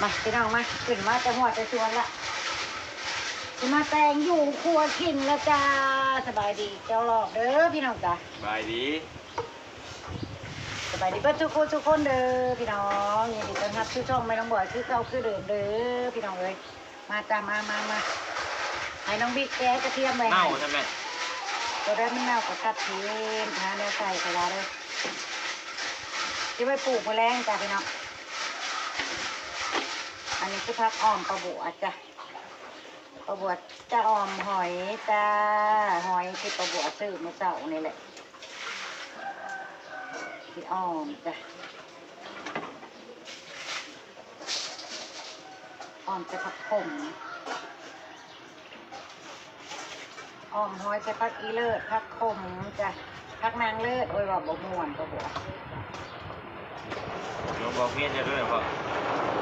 มาพี่น้องมาขึ้นมาจะหัวจะชวนละมาแต่งอยู่ครัวกินแล้วจ้าสบายดีเจ้าหลอกเด้อพี่น้องจ้าสบายดีเพื่อนทุกคนเด้อพี่น้องยินดีต้อนรับชื่อช่องไม่ต้องบ่อยชื่อเก่าคือเดิมเด้อพี่น้องเลยมาจ้ามาให้น้องบิ๊กแกกระเทียมไว้เน่าใช่ไหมตัวแรกมันเน่ากับกัดเทียมหาเนื้อใส่กระดาษเลยที่ไว้ปลูกแมลงจ้าพี่น้องอันนี้คือผักอ้อมปลาบัวจ้ะปลาบัวจะอ้อมหอยจ้าหอยที่ปลาบัวซื้อเมื่อเช้านี่แหละที่อ้อมจ้ะอ้อมจะผักขมอ้อมหอยจะผักอีเลิศผักขมจ้ะผักนางเลิศโอ้ยว่าบ่ม่วนปลาบัวลองบอกเมียจะด้วยพ่อ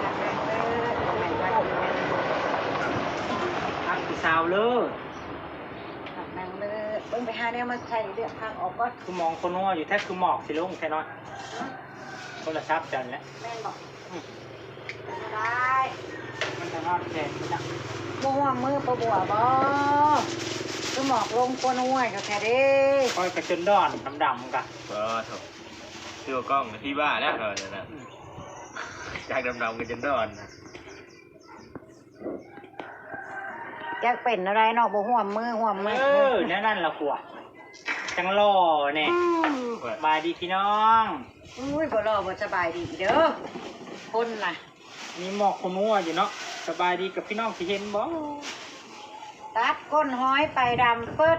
ผักนางเลิศทำไมว่าผักสีสาวเลยผักนางเลิศเบิ่งไปหาเนี่ยมาใส่เลือกผักออกก็คือมองคนนัวอยู่แท้คือหมอกสิลุงแค่น้อยคนละชับจันแล้วแม่นบอกได้ มันจะนอดแดดนะบัวมือปลาบัวบ่คือหมอกลงกวนอ้วยก็แค่นี้คอยกระจนดอนดำๆกันถูกเชื่อกล้องที่บ้าแล้วเถอะนะจากดำๆกันจนดอนอยากเป็นอะไรเนาะบ่ห่วมมือนั่นละขวดจังหล่อเนี่ยบายดีพี่น้องอุ้ยบ่รอบ่สบายดีเด้อคนน่ะมีหมอกคนนัวอยู่เนาะสบายดีกับพี่น้องที่เห็นบ่ตัดก้นห้อยไปดำปึ๊ด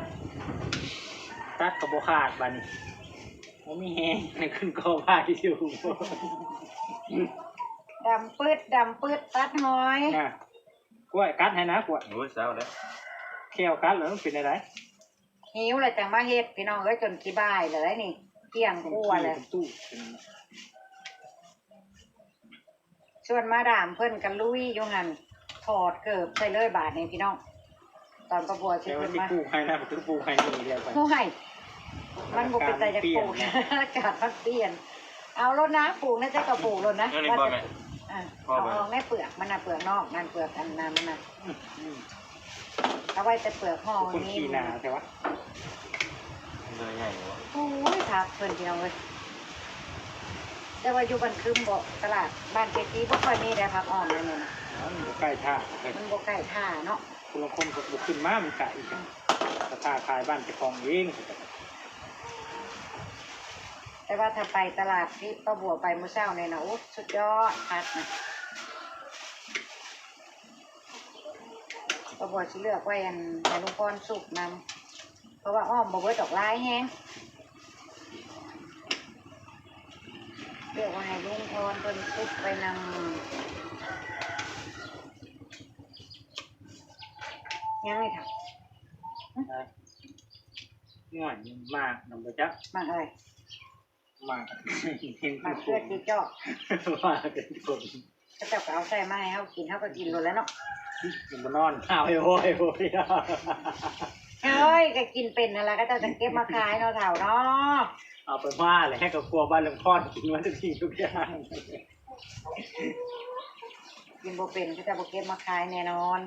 ตัดกับโบขาดบานี่ผมมีแห้งในขึ้นกอพายอยู่ดำปึ๊ดตัดห้อยกล้วยกัดให้นะกล้วยโอ้ยเศร้าแล้วเขี้ยวกัดเหรอเป็นอะไรหิวเลยจังมาเฮ็ดพี่น้องเอ้ยจนกี่บ่ายเลยนี่เที่ยงคั่วเลยชวนมาดามเพิ่นกันลุยอยู่หันถอดเกิบใส่เลยบาทนี่พี่น้องตอนประบัวชื่อเพิ่นมาปลูกให้นะคือปลูกให้นี่แล้วไปโอ้ยมันบุกเป็นใจจะปลูกอากาศมันเปลี่ยนเอารถนะปลูกนะจะกับปลูกรถนะเอาแม่เปลือกมันน่ะเปลือกนอกนั่นเปลือกอันนั้นมันน่ะเอาไว้แต่เปลือกห่อนี้นาใช่ไหมเลยใหญ่วะโอ้ยทักเพิ่นพี่น้องเลยแต่ว่าอยู่บ้านคืมบ่ตลาดบ้านเกกี้บ่ค่อยมีได้ผักอ่อนเลยเนี่ยนะมันบ่ใกล้ท่ามันบ่ใกล้ท่าเนาะคุณลองคนบุกขึ้นมามันไก่ราคาขายบ้านจะคลองเองแต่ว่าถ้าไปตลาดที่ป้าบัวไปมื้อเช้าเนี่ยนะโอ้สุดยอดพักนะป้าบัวสิเลือกไว้อันให้ลุงพรสุกนำเพราะว่าอ้อมบ่เบิดดอกลายแฮงเลือกว่าให้ลุงพรเพิ่นสุกไปนำยังไม่ทำง่อยมากนำไปจับมากเลยมากเพื่อที่เจาะมากเป็นคนถ้าเจ้าเอาใส่มาให้เขากินเลยแล้วเนาะมันนอนข้าวโอ้ยเฮ้ยก็กินเป็นอะไรก็จะเก็บมาขายเนาะเถ่าเนาะเอาไปว่าเลยให้กับครัวบ้านหลวงพ่อกินวันทุกทีทุกอย่างกินโบเป็นก็จะโบเก็บมาขายแน่นอน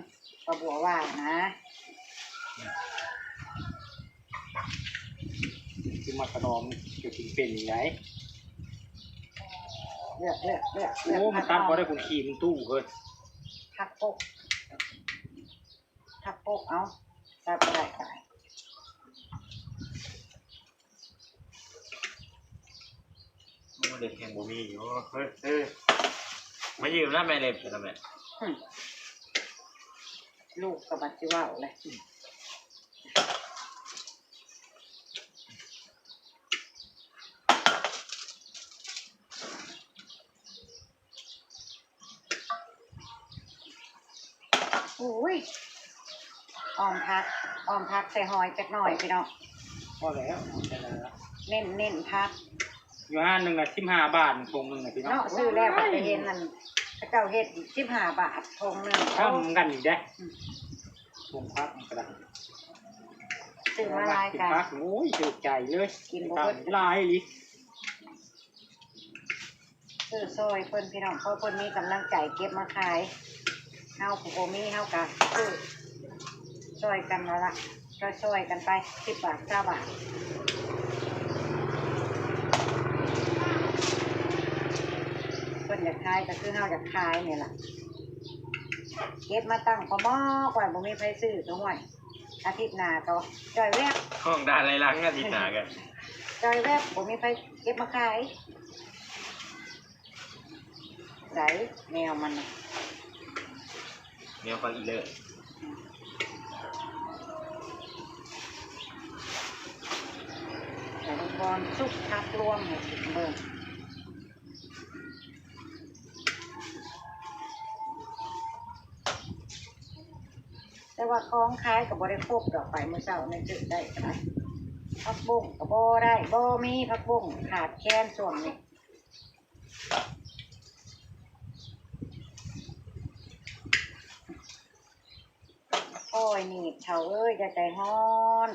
ก็บัวว่านะกินมากระดองจะกินเป็นยังไงเลือกโอ้มันตัดพอได้คุณขี่มันตู้เฮ้ยทักโป๊กเอาตัดได้เด็กแข่งบุมีอยู่เฮ้ยมายืมนะแม่เล็บทำไมลูกกับบัตรว่าเลยโอ้ยออมพักใส่หอยจักหน่อยพี่น้องพอแล้วเน้นพักอยู่ห้าหนึ่งละ15 บาททงหนึ่งนะพี่น้องเนาะซื้อแล้วไปเห็นนั่นเจ้าเฮ็ด15 บาททงหนึ่งทำกันอีกได้ทงพักกระดาษซื้อมาลายกันโอ้ยถูกใจเลยกินลายลิ ซื้อซอยเพิ่นพี่น้องเขาเพิ่นมีกำลังใจเก็บมาขายเฮาผู้บ่มีเฮากะซื้อซอยกันแล้วล่ะซอยกันไป10 บาท9 บาทเพิ่นอยากขายก็คือเฮาอยากขายนี่ล่ะเก็บมาตั้งพอหม้อกว่าบ่มีไผซื้อตัวห้วยอาทิตย์หน้าก็จ่อยแวบ ห้องด่านไรลังอาทิตย์หน้ากัน จ่อยแวบผมมีไฟเก็บมาขายใส่แนวมันน่ะ เดี๋ยวฟังอีเลย ใส่ลูกบอลสุกทักรวมเนี่ยเบิ่งแต่ว่าของขายกับบริโภคดอกไปเมื่อเช้าในจุดได้ก็ได้ผักบุ้งกับบ่ได้บ่มีผักบุ้งขาดแคลนส่วนนี้โอ้ยนี่เฉาเอ้ยจะใจฮ้อน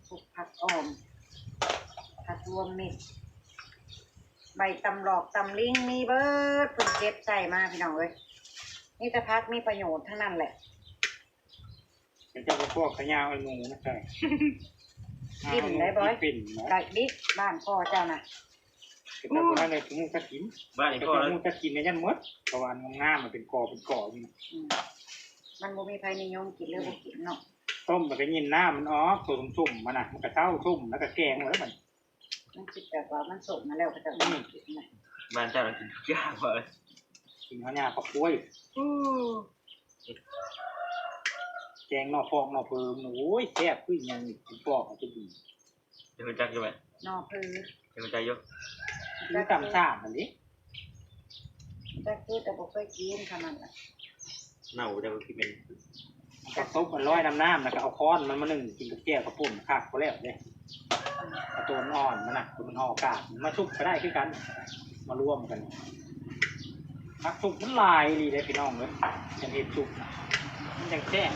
สุกผักอ่อมผักรวมมิตรใบตำหลอกตำลิงมีเบิดเพิ่นเก็บใส่มาพี่น้องเอ้ยนี่แต่พักมีประโยชน์ทั้งนั้นแหละ เป็นเจ้าพวกขยาวไอ้หนูนะใช่ กินได้บ่อย ปิ่นนะ ไก่บิ๊กบ้านพ่อเจ้าน่ะ เป็นเจ้าคนนั้นเลยถึงมูกระถิน บ้านนี้ แต่ พ่อ มูกระถินเนี่ยยันมดเพราะว่างามมันเป็นกออยู่ อืมมันบ่มีใครนิยมกินหรือบ่กินเนาะ ต้มมันก็ยินหน้ามันออกตัวสุ่มๆมันน่ะมันก็เต้าสุ่มแล้วก็แกงหมดแล้วมัน มันคิดแบบว่ามันสดมาแล้วก็จะไม่กินน่ะ บ้านเจ้าเรากินทุกอย่างเลย กินข้าวหน้าปักกล้วยแกงนอกฟองนอกเพิมโอ้ยแซ่บขึ้นยังปอกจะดี เดี๋ยวคุณจักอยู่ไหม นอกคือ เดี๋ยวคุณจักยก นี่ตำชาติอันนี้ แต่คือแต่บ่เคยกินขนาดนั้น เน่าจะคิดเป็น ก็ซุปมันร้อยน้ำแล้วก็เอาค้อนมันมานึ่งกินกับแก้วกับปุ่นคักก็แล้วเลยเอาตัวอ่อนมันน่ะตัวมันออกอากาศมาชุบก็ได้คือกันมาร่วมกันพักชุบมันลายดีเลยพี่น้องเลยยังเห็ดชุบมันยังแจ้ง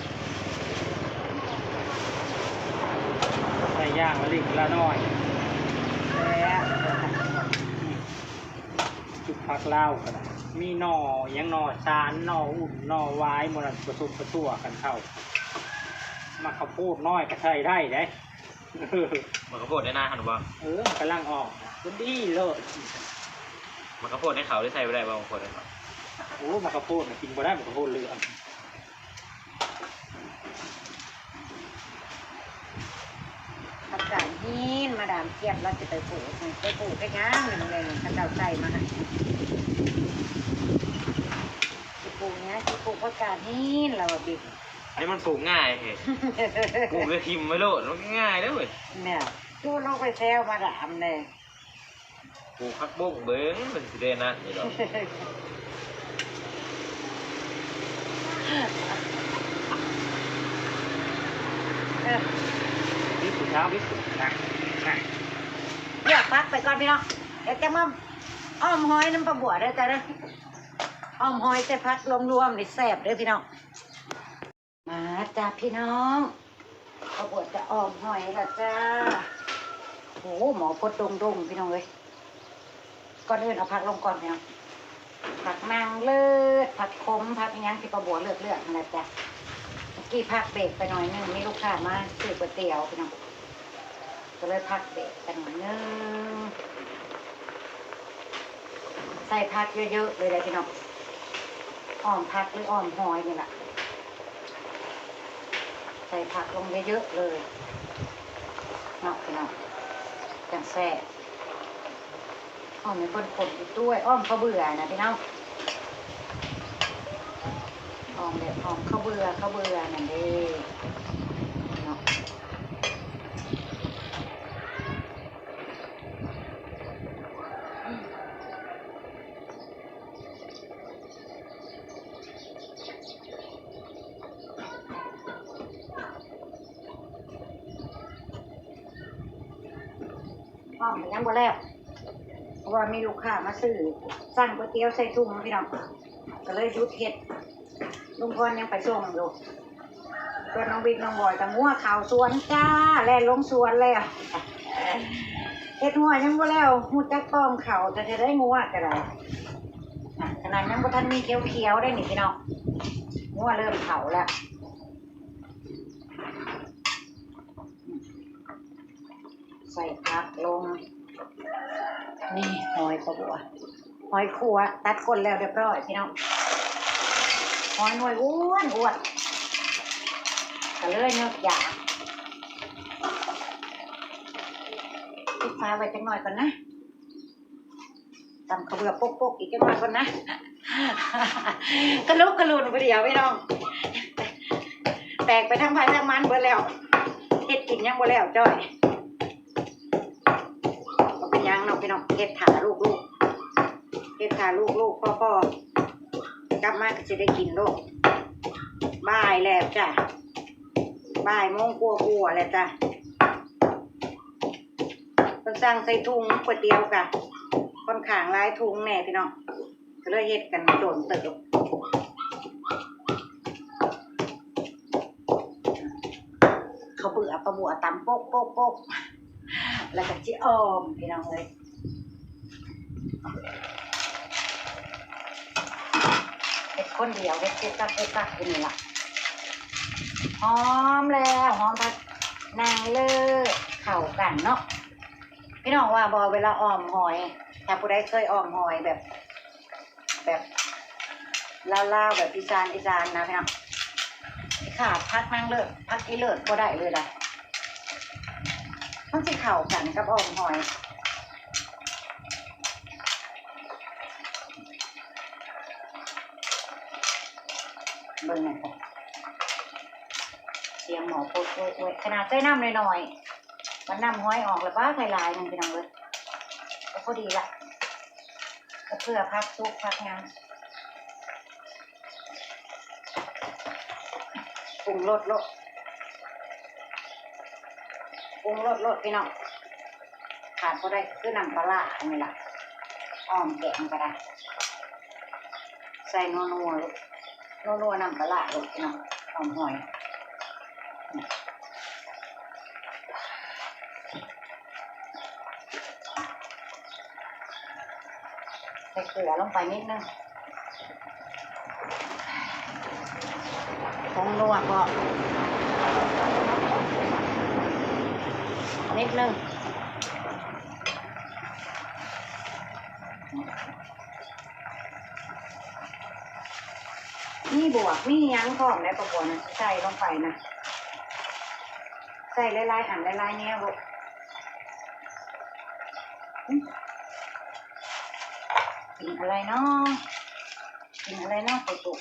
ใส่ย่างละเล็กละน้อย แล้ว ชุบผักเล่ากันมีหน่อยังหน่อซานหน่ออุ่นหน่อวายมันผสมผสมกันเข้ามาข้าวโพดน้อยก็ใช้ได้เด้ มันกระโพดได้หน้าหันบ่ มันกำลังออกมันดีเลย มันกระโพดให้เขาได้ใส่ไม่ได้บ่บางคนนะครับ โอ้มะกระโพดกินบ่ได้มะกระโพดเหลือง ผักกาดหินมาดามเกียบเราจะไปปลูกไปย่างหนึ่งเลยข้าเจ้าใส่มาให้สิปลูกเนี้ยสิปลูกผักกาดหินเราบิ๊ก นี่มันปลูกง่ายเหรอปลูกเลยทิมไม่โลดมันง่ายเลยเว้ย เนี่ยดูลงไปแซวมาดามเลย ปลูกพักบุ้งเบิ้งมันสิเดนนะนี่หรอ วิสุทธิ์เช้าวิสุทธิ์นะ เลือกพักไปก่อนพี่น้องเดี๋ยวจะมาอ้อมหอยน้ำปลาบัวได้จ้ะเด้ออ้อมหอยแต่พักรวมๆนี่แซ่บเด้อพี่น้องมาจ้าพี่น้องปลาบัวจะอ้อมหอยละจ้าโอ้หมอพดดงพี่น้องเอ้ยก่อนอื่นเอาผักลงก่อนพี่น้องผักนางเลิศผักขมผักอิหยังที่ปลาบัวเลือกนะจ๊ะเมื่อกี้พักเบรกไปหน่อยนึงมีลูกค้ามาซื้อก๋วยเตี๋ยวพี่น้องก็เลยพักเบรกกันหน่อยนึงใส่ผักเยอะๆเลยเลยพี่น้องอ้อมผักหรืออ้อมหอยนี่แหละใส่ผักลงเยอะๆเลยเนาะพี่น้องจังแซ่บอ้อมมีคนขนอยู่ด้วยอ้อมข้าวเบื่อนะพี่น้องอ้อมแบบอ้อมข้าวเบื่อนั่นเองเนาะอ้อมยังบ่แล้วเพราะว่ามีลูกค้ามาซื้อสั่งก๋วยเตี๋ยวใส่ถุงพี่น้องก็เลยหยุดเฮ็ดลุงพรยังไปส่งอยู่ส่วนน้องบิ๊กน้องบอยกับงัวข่าวสวนจ้าแล่นลงสวนเลยอ่ะ เฮ็ดหัวยังบ่แล้วหูจักต้อมเข่าจะได้งัวก็ได้ขนาดยังบ่ทันมีเขียวๆได้นี่พี่น้องงัวเริ่มเข่าแล้วใส่ผักลงนี่หอยปลาบัวหอยขัวตัดก้นแล้วเรียบร้อยพี่น้องหอยหน่วยอ้วนก็เลยเนื้อหยาบปิดฟ้าไว้จังหน่อยก่อนนะตำข้าวเบื่อปกๆอีกจังหน่อยก่อนนะกระลุกกระลุนไปเดียวพี่น้องแตกไปทั้งภายทั้งมันเบิดแล้วเฮ็ดกินยังบ่แล้วจ้อยก็เป็นยังเนาะพี่น้องเฮ็ดถาลูกเฮ็ดถาลูกพ่อกลับมาก็จะได้กินลูกบ่ายแล้วจ้ะบ่ายโมงกลัวแล้วจ้ะต้องสั่งใส่ถุงก๋วยเตี๋ยวกะค่อนข้างหลายถุงแน่พี่น้องก็เลยเฮ็ดกันโดนเติบเขาเบื่อปลาบัวตำโป๊กแล้วก็จิออมพี่น้องเลยเฮ็ดคนเดียวเฮ็ดตักอยู่นี่ล่ะหอมแล้วหอมพัดนางเลิศเข้ากันเนาะพี่น้องว่าบอเวลาอ้อมหอยถ้าผู้ใดเคยอ้อมหอยแบบลาวๆแบบอีสานนะพี่น้องขาดพักนางเลิศพักอีเลิศก็ได้เลยล่ะมันสิเข้ากันกับอ้อมหอยเบิ่งหน่อยค่ะเสียงหมอโอ๊ยขนาดใส่น้ำหน่อยๆมันน้ำห้อยออกแล้วป้าไข่ลายนึงพี่น้องเลยก็พอดีละก็เพื่อพักซุกพักงานปรุงรสพี่น้องขาดก็ได้คือน้ำปลาอันนี้ล่ะอ้อมแกงก็ได้ใส่นัวลูกนัวน้ำปลาลูกพี่น้องหอมหอยใส่เกลือลงไปนิดนึงผงนัวก็นิดนึงมีบวกมียั้งพร้อมได้ประกวดนะใส่ลงไปนะใส่หลายๆหั่นหลายๆแนวลูกกินอะไรเนาะตุ๊ก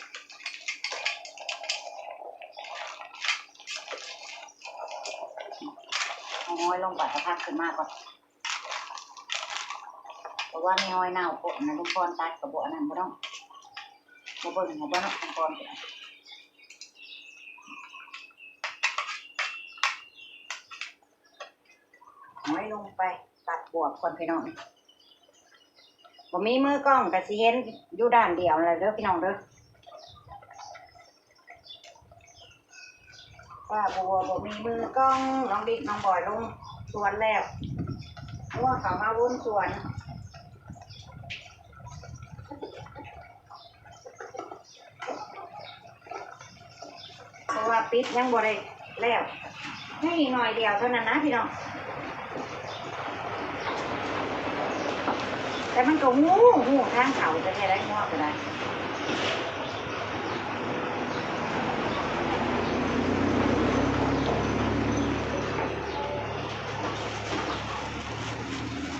เอาหอยลงไปพักขึ้นมากก่อนเพราะว่ามีหอยเน่าโปะนะลุงพรตัดกระบอกนั่นไม่ต้องมาเบิ่งหัวบ้านลุงพรหอยลงไปตัดบวบก่อนพี่น้องบ่มีมือกล้องกับสิเห็นอยู่ด้านเดียวเลยเด้อพี่น้องเด้อว่าบัวบ่มีมือกล้องน้องบิ๊กน้องบอยลงสวนแล้วเพราะว่าเขามาวุ่นสวนเพราะว่าปิดยังบ่ได้แล้วให้อีกหน่อยเดียวเท่านั้นนะพี่น้องแต่มันก็งูทางเขาจะแค่ได้งอกก็ได้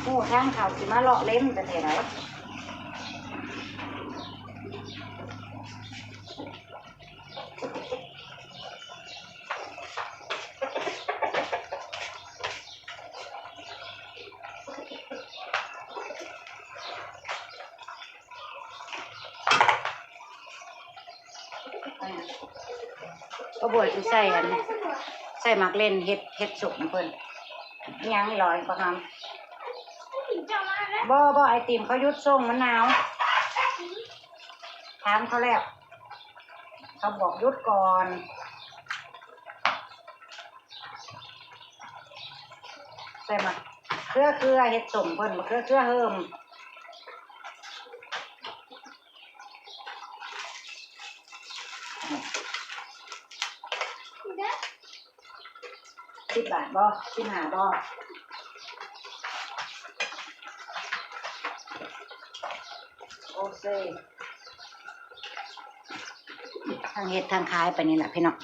งูทางเขาสิมาเลาะเล่มจะแค่ไหนก็บวชที่ใส่อันใส่หมักเล่นเฮ็ดสุกเพิ่นยังลอยประคำบ่ไอติมเขายุดส่งมะนาวถามเขาแล้วเขาบอกยุดก่อน ส่มาเครือเห็ดสมเพิ่นมาเครือเฮิม10 บาทบ่15บ่โอเคทางเห็ดทางขายไปนี่แหละพี่น้อง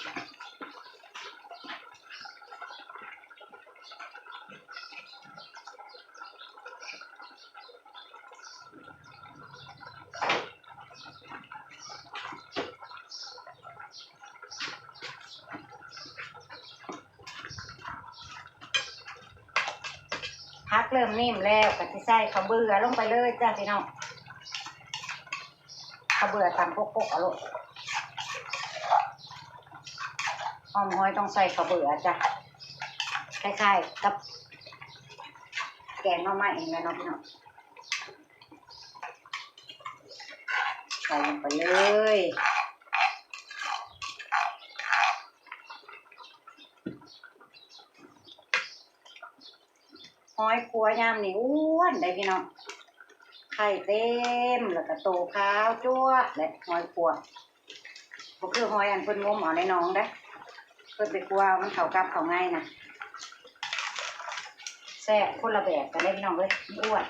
พักเริ่มนิ่มแล้วก็สิใส่ข้าวเบื่อลงไปเลยจ้าพี่น้องข้าวเบื่อตำพกๆเอาลูกหอมห้อยต้องใส่ข้าวเบื่อจ้ะคล้ายๆกับแกงหน่อไม้เองนะน้องพี่น้องใส่ลงไปเลยหอยขัวยามนี่อ้วนได้พี่น้องไข่เต็มแล้วก็โตขาวจั่วและหอยขัวก็คือหอยอันเพิ่นงมเอาในหนองได้เพิ่นไปกลัวมันเข้ากับเข้าง่ายนะแซ่บคนละแบบกันเลยพี่น้องเลยอ้วน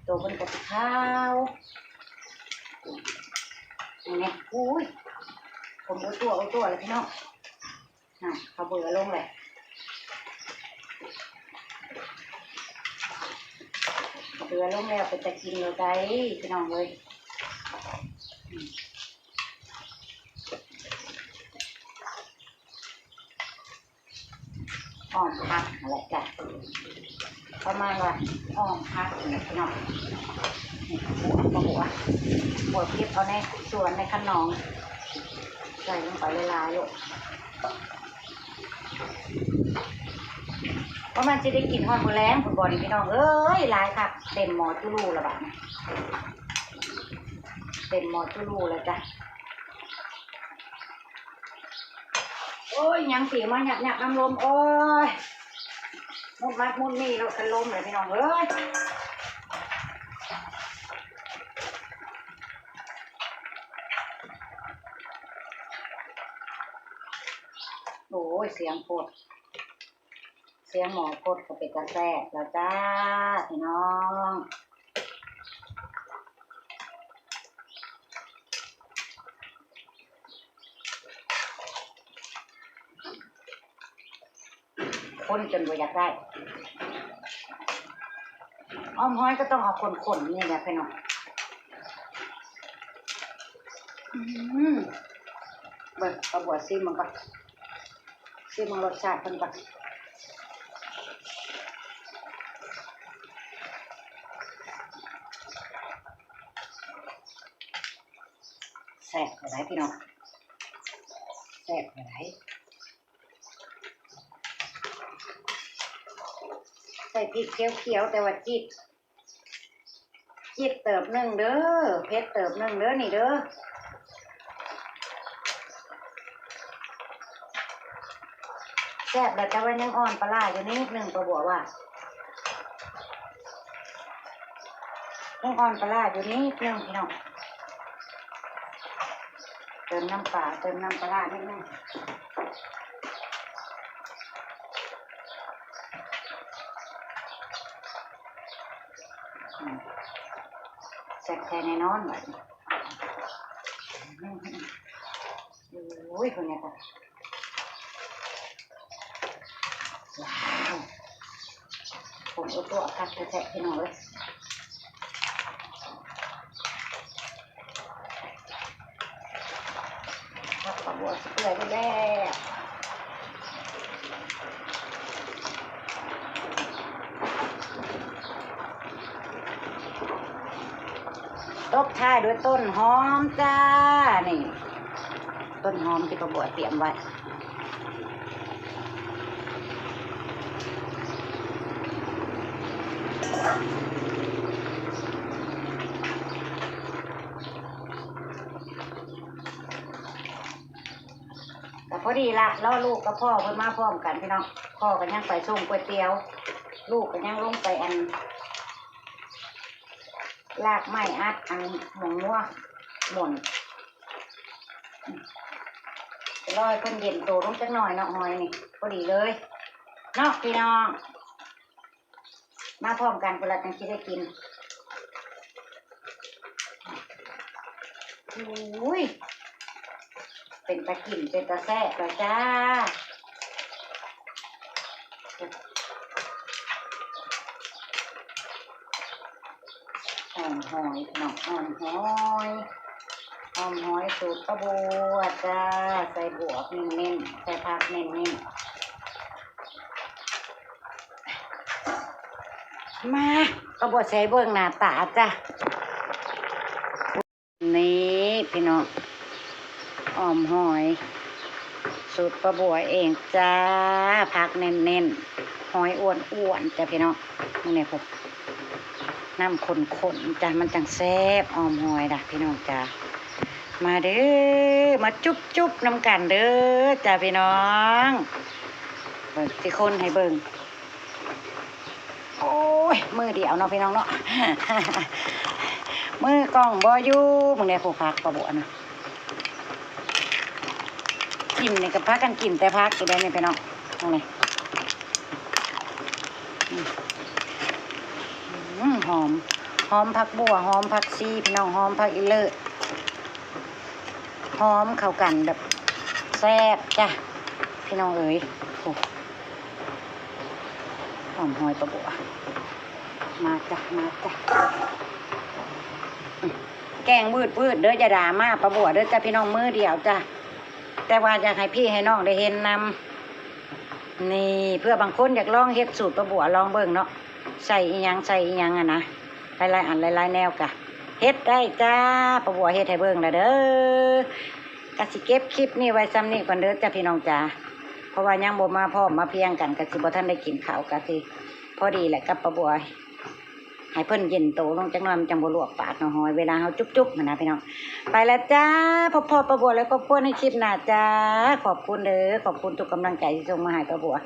โตเพิ่นก็สิขาวนี่อุ้ยผมเอาตัวเลยพี่น้องเขาเบื่อลงเลยเบื่อลงแล้วไปจะกินเลยได้พี่น้องเลยอ้อมพักอะไรจ้ะประมาณว่าอ้อมพักนี่พี่น้องหัวพริกเอาในส่วนในขนมใส่ลงไปลายๆลูกเพราะมันจะได้กินหอมแรงผลบอลพี่น้องเอ้ยลายค่ะเต็มหม้อจุลูแล้วบ้างเต็มหม้อจุลูแล้วจ้ะโอ้ยยังสีมาหยักน้ำลมโอ้ยมุดมัดมุดนี่เราเป็นลมเลยพี่น้องเอ้ยโอ้ยเสียงโคตรเสียงหมอโคตรก็เป็นกระแสแล้วจ้าพี่น้องคนจนบ่อยากได้อ้อมห้อยก็ต้องเอาคนๆนี่แหละพี่น้องเบิกกระบวซีมันก็ซีมันรสชาติมันก็แซ่บอะไรพี่น้องแซ่บอะไรใส่พริกเขียวๆแต่ว่าจิตเติบหนึ่งเด้อเผ็ดเติบหนึ่งเด้อนี่เด้อแซ่บแต่ว่ายังอ่อนปลาอยู่นิดหนึ่งตัวบัวว่ายังอ่อนปลาอยู่นิดหนึ่งพี่น้องเติมน้ำปลาเติมน้ำปลานิดนึงแซ่บแท้แน่นอนแบบโอ้ยคนนี้ก็ว้าวผมเอาตัวคัดแทะพี่น้องเลยครับปลาบัวสเปื่อยไปแล้วตบท้ายด้วยต้นหอมจ้านี่ต้นหอมที่ปลาบัวเตรียมไว้แต่พอ อดีละล่อลูกกับพ่อเพิ่นมาพร้อมกันพี่น้องพ่อก็ยังไปส่งก๋วยเตี๋ยวลูกก็ยังลงไปอันลากไม้อัดอันหมองงัวหม่นรอยเพิ่นเย็นโตลงจักหน่อยเนาะหอยนี่พอดีเลยเนาะพี่น้องมาพร้อมกันเวลาจังสิได้กินอุ้ยเป็นตะกินเป็นตะแซ่บเลยจ้าหอมหอยหนอกหอมหอยหอมหอยสูตรกระบัวจ้าใส่บวกเน้นๆใส่ผักเน้นๆมากระบัวใส่เบื้องหน้าตาจ้านี่พี่น้องหอมหอยสูตรกระบัวเองจ้าผักเน้นๆหอยอ้วนๆจ้าพี่น้องนี่ครับน้ำข้นๆจ้ะมันจังแซ่บออมหอยด่ะพี่น้องจ้ามาเด้อมาจุ๊บน้ำกันเด้อจ้าพี่น้องเบิ่งสิคนให้เบิ่งโอ้ยมือเดียวเนาะพี่น้องเนาะ มือกล้องบ่อยู่มึงเนี่ยผู้พักประบวนนะกินนี่กับพักกันกินแต่พักอยู่ได้เนี่ยพี่น้องตรงนี้หอมผักบัวหอมผักชีพี่น้องหอมผักอีเลิศหอมเข้ากันแบบแซ่บจ้ะพี่น้องเอ๋ยโอ้หอมหอยปลาบัวมาจ้ะแกงวืดเด้อจะด่ามาปลาบัวเด้อจ้ะพี่น้องมือเดียวจ้ะแต่ว่าอยากให้พี่ให้น้องได้เห็นนำนี่เพื่อบางคนอยากลองเฮ็ดสูตรปลาบัวลองเบิ่งเนาะใส่อีหยังอะนะหลายๆอันหลายๆแนวกะเฮ็ดได้จ้าปลาบัวเฮ็ดให้เบิ่งละเด้อกะสิเก็บคลิปนี้ไว้ซ้ำนี้ก่อนเด้อจ้ะพี่น้องจ้าเพราะว่ายังบ่มาพร้อมมาเพียงกันกะสิบ่ทันได้กินข้าวกะสิพอดีแหละกับปลาบัวให้เพิ่นเย็นโตลงจักหน่อยมันจังบ่ลวกปากเนาะหอยเวลาเฮาจุ๊บๆมันนะพี่น้องไปแล้วจ้าพ่อปลาบัวแล้วก็พวกในคลิปหน้าจ้าขอบคุณเด้อขอบคุณทุกกำลังใจที่ส่งมาให้ปลาบัว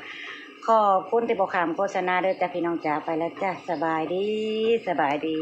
ขอบคุณที่บ่ขามโฆษณาเด้อจ้าพี่น้องจ้าไปแล้วจ้าสบายดี